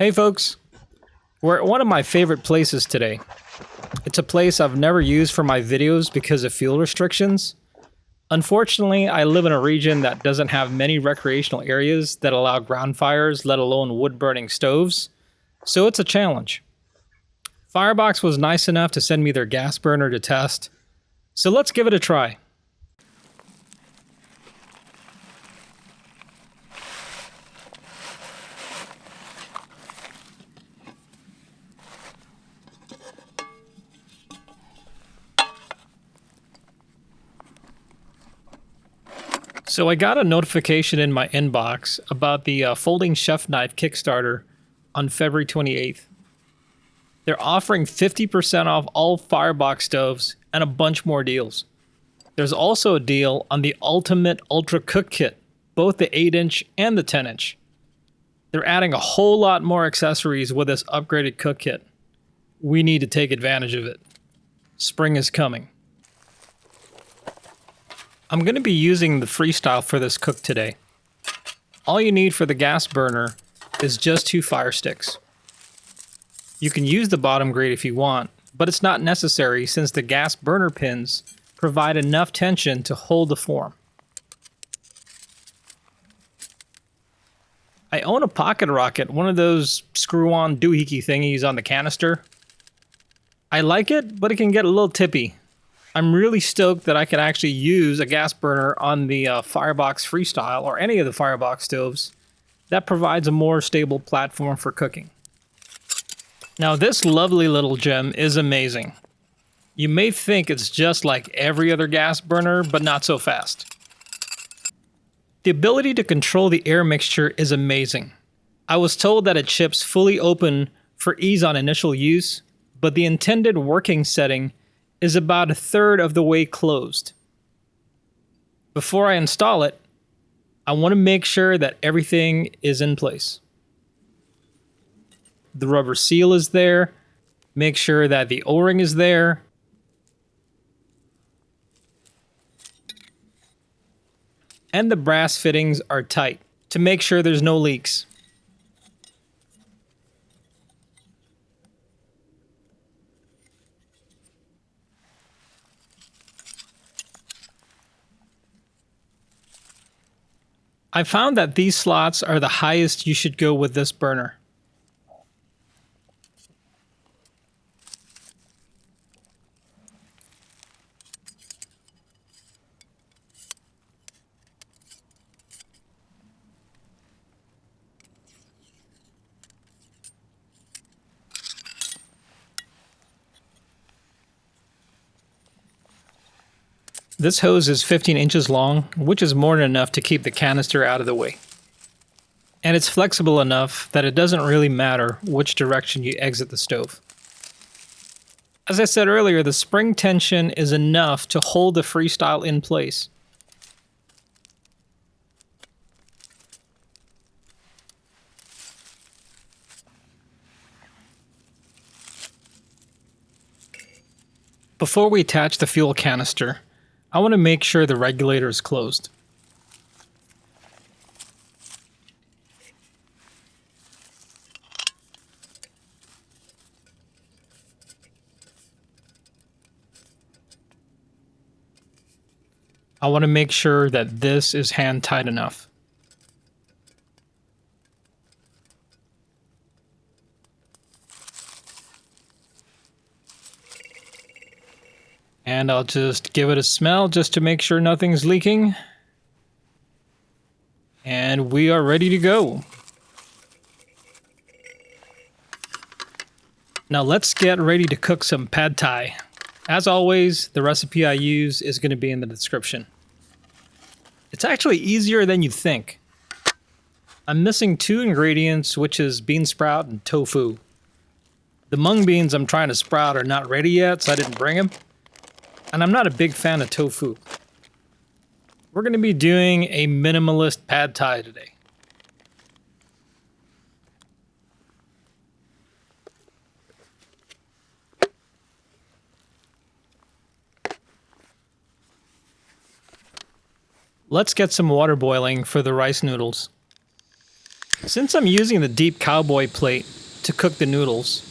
Hey folks, we're at one of my favorite places today. It's a place I've never used for my videos because of fuel restrictions. Unfortunately, I live in a region that doesn't have many recreational areas that allow ground fires, let alone wood burning stoves, so it's a challenge. Firebox was nice enough to send me their gas burner to test, so let's give it a try. So I got a notification in my inbox about the folding chef knife Kickstarter on February 28th. They're offering 50% off all Firebox stoves and a bunch more deals. There's also a deal on the Ultimate Ultra Cook Kit, both the 8-inch and the 10-inch. They're adding a whole lot more accessories with this upgraded cook kit. We need to take advantage of it. Spring is coming. I'm going to be using the Freestyle for this cook today. All you need for the gas burner is just 2 fire sticks. You can use the bottom grate if you want, but it's not necessary since the gas burner pins provide enough tension to hold the form. I own a pocket rocket, one of those screw-on doohickey thingies on the canister. I like it, but it can get a little tippy. I'm really stoked that I can actually use a gas burner on the Firebox Freestyle or any of the Firebox stoves. That provides a more stable platform for cooking. Now this lovely little gem is amazing. You may think it's just like every other gas burner, but not so fast. The ability to control the air mixture is amazing. I was told that it ships fully open for ease on initial use, but the intended working setting is about a third of the way closed. Before I install it, I want to make sure that everything is in place. The rubber seal is there. Make sure that the O-ring is there. And the brass fittings are tight to make sure there's no leaks. I found that these slots are the highest you should go with this burner. This hose is 15 inches long, which is more than enough to keep the canister out of the way. And it's flexible enough that it doesn't really matter which direction you exit the stove. As I said earlier, the spring tension is enough to hold the Freestyle in place. Before we attach the fuel canister, I want to make sure the regulator is closed. I want to make sure that this is hand tight enough. And I'll just give it a smell just to make sure nothing's leaking. And we are ready to go. Now let's get ready to cook some pad thai. As always, the recipe I use is going to be in the description. It's actually easier than you think. I'm missing 2 ingredients, which is bean sprout and tofu. The mung beans I'm trying to sprout are not ready yet, so I didn't bring them. And I'm not a big fan of tofu. We're going to be doing a minimalist pad thai today. Let's get some water boiling for the rice noodles. Since I'm using the deep cowboy plate to cook the noodles,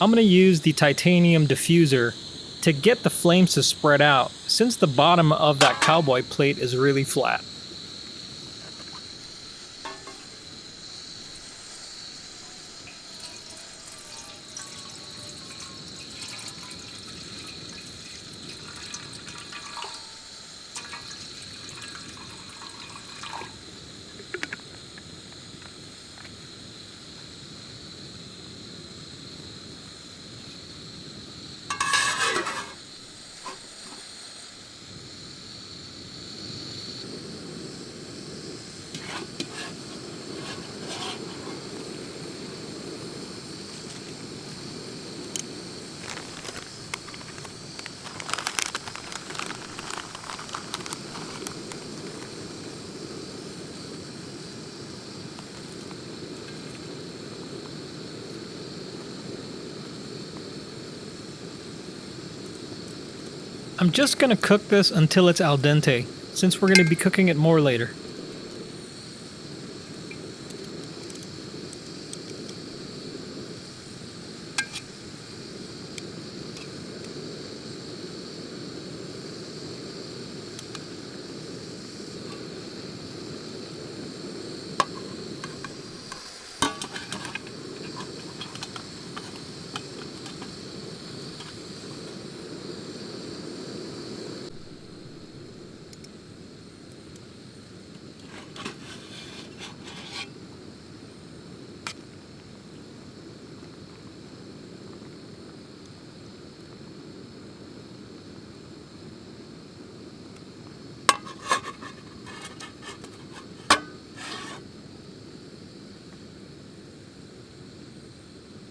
I'm going to use the titanium diffuser to get the flames to spread out, since the bottom of that cowboy plate is really flat. I'm just going to cook this until it's al dente, since we're going to be cooking it more later.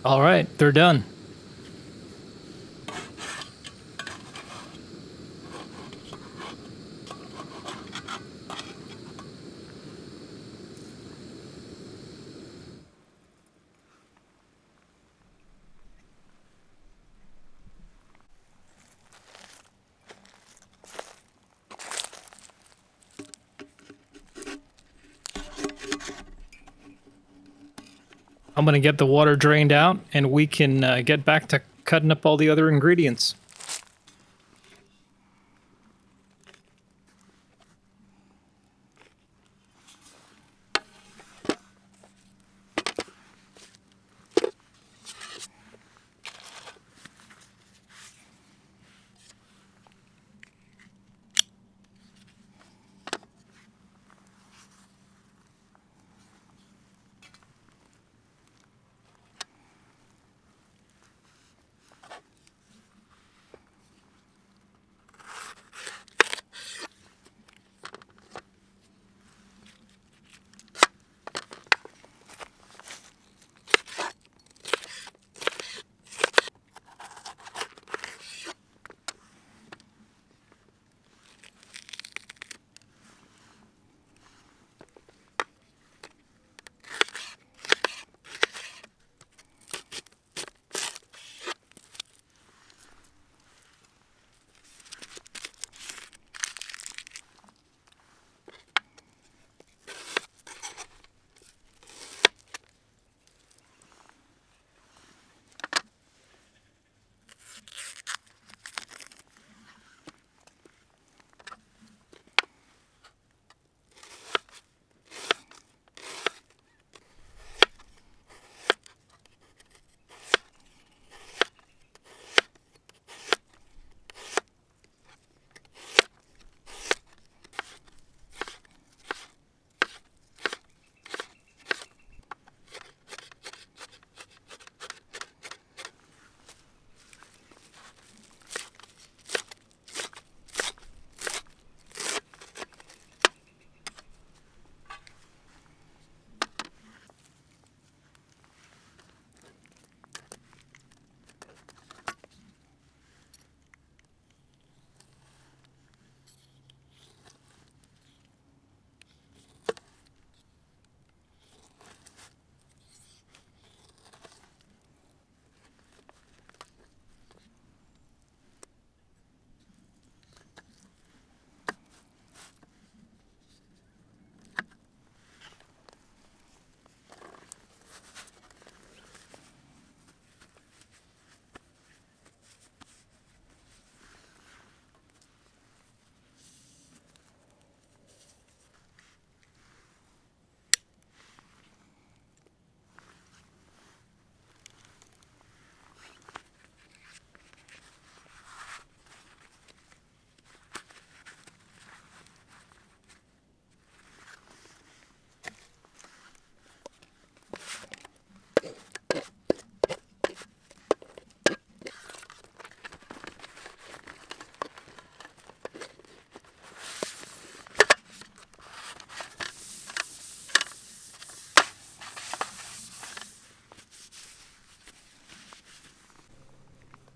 Alright, they're done. I'm going to get the water drained out, and we can get back to cutting up all the other ingredients.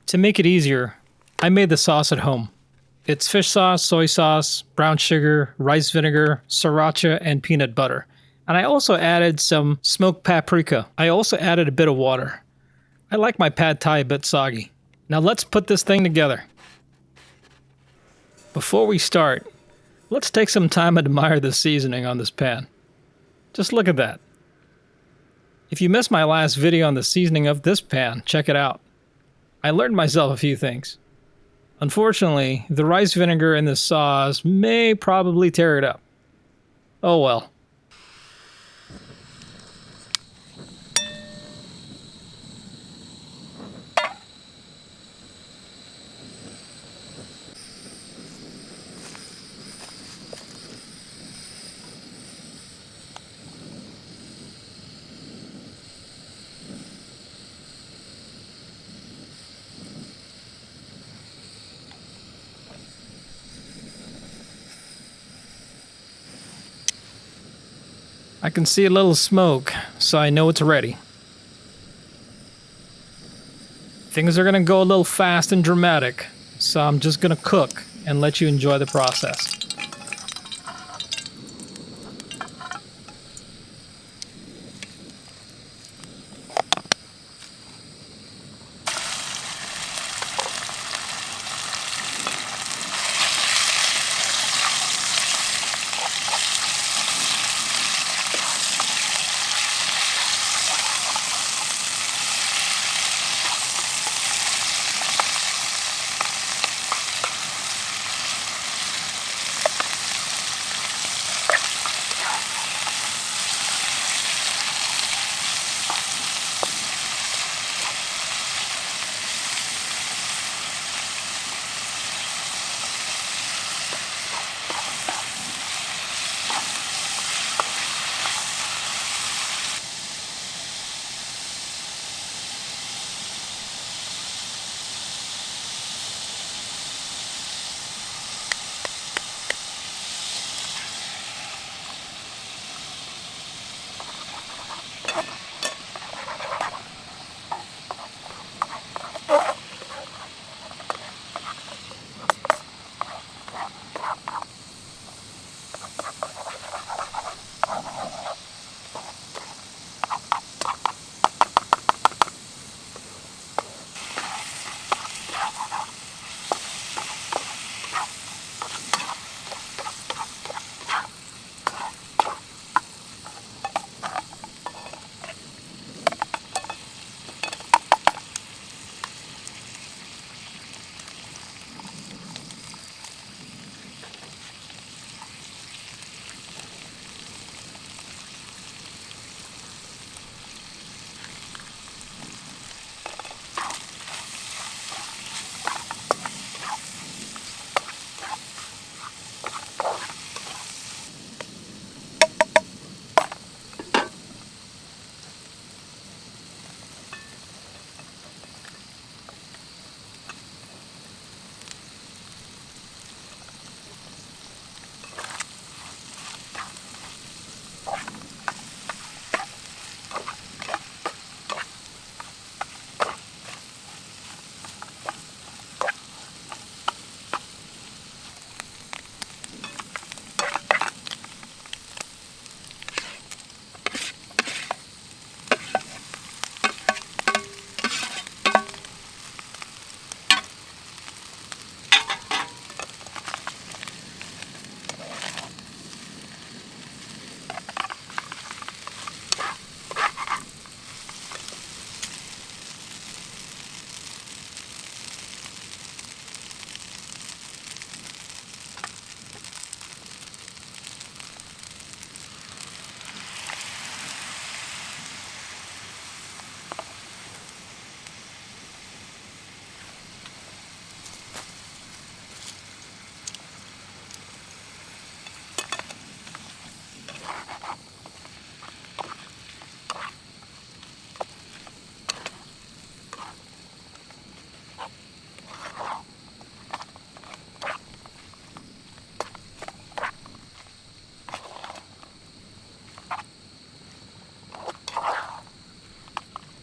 To make it easier, I made the sauce at home. It's fish sauce, soy sauce, brown sugar, rice vinegar, sriracha, and peanut butter. And I also added some smoked paprika. I also added a bit of water. I like my pad thai a bit soggy. Now let's put this thing together. Before we start, let's take some time and admire the seasoning on this pan. Just look at that. If you missed my last video on the seasoning of this pan, check it out. I learned myself a few things. Unfortunately, the rice vinegar in this sauce may probably tear it up. Oh well. I can see a little smoke, so I know it's ready. Things are gonna go a little fast and dramatic, so I'm just gonna cook and let you enjoy the process.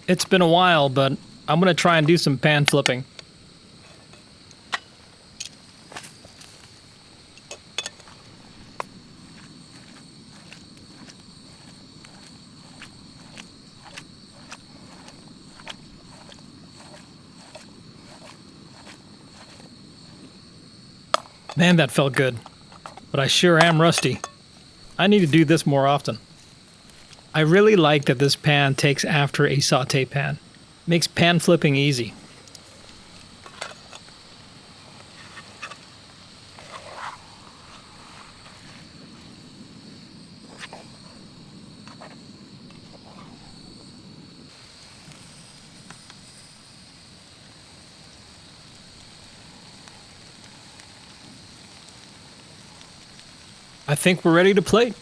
It's been a while, but I'm gonna try and do some pan flipping. Man, that felt good. But I sure am rusty. I need to do this more often. I really like that this pan takes after a saute pan. Makes pan flipping easy. I think we're ready to plate.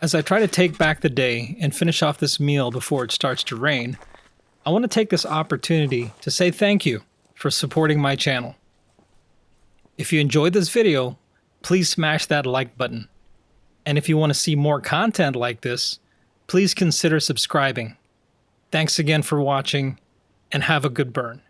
As I try to take back the day and finish off this meal before it starts to rain, I want to take this opportunity to say thank you for supporting my channel. If you enjoyed this video, please smash that like button. And if you want to see more content like this, please consider subscribing. Thanks again for watching, and have a good burn.